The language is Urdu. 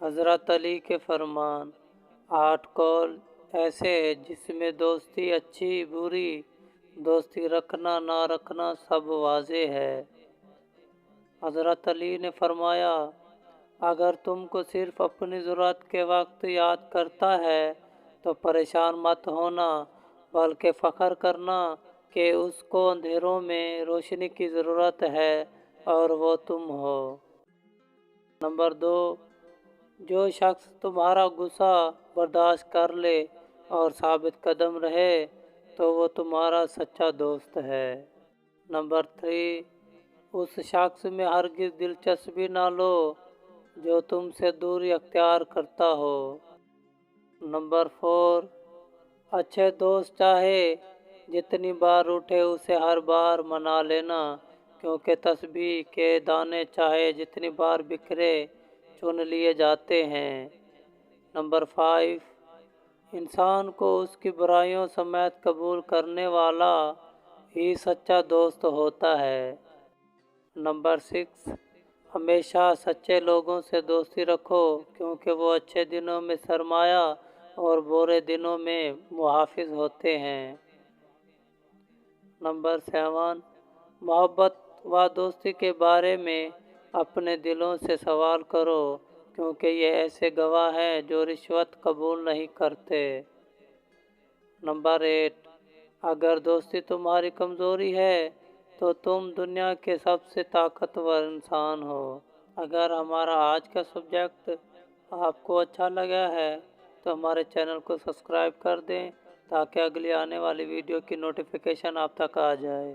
حضرت علی کے فرمان: 8 قول ایسے ہیں جس میں دوستی اچھی بری، دوستی رکھنا نہ رکھنا سب واضح ہے۔ حضرت علی نے فرمایا: اگر تم کو صرف اپنی ضرورت کے وقت یاد کرتا ہے تو پریشان مت ہونا، بلکہ فخر کرنا کہ اس کو اندھیروں میں روشنی کی ضرورت ہے اور وہ تم ہو۔ نمبر 2، جو شخص تمہارا غصہ برداشت کر لے اور ثابت قدم رہے تو وہ تمہارا سچا دوست ہے۔ نمبر 3، اس شخص میں ہرگز دلچسپی نہ لو جو تم سے دوری اختیار کرتا ہو۔ نمبر 4، اچھے دوست چاہے جتنی بار روٹھے اسے ہر بار منا لینا، کیونکہ تسبیح کے دانے چاہے جتنی بار بکھرے چن لیے جاتے ہیں۔ نمبر 5، انسان کو اس کی برائیوں سمیت قبول کرنے والا ہی سچا دوست ہوتا ہے۔ نمبر 6، ہمیشہ سچے لوگوں سے دوستی رکھو، کیونکہ وہ اچھے دنوں میں سرمایہ اور برے دنوں میں محافظ ہوتے ہیں۔ نمبر 7، محبت و دوستی کے بارے میں اپنے دلوں سے سوال کرو، کیونکہ یہ ایسے گواہ ہیں جو رشوت قبول نہیں کرتے۔ نمبر 8، اگر دوستی تمہاری کمزوری ہے تو تم دنیا کے سب سے طاقتور انسان ہو۔ اگر ہمارا آج کا سبجیکٹ آپ کو اچھا لگا ہے تو ہمارے چینل کو سبسکرائب کر دیں تاکہ اگلی آنے والی ویڈیو کی نوٹیفیکیشن آپ تک آ جائے۔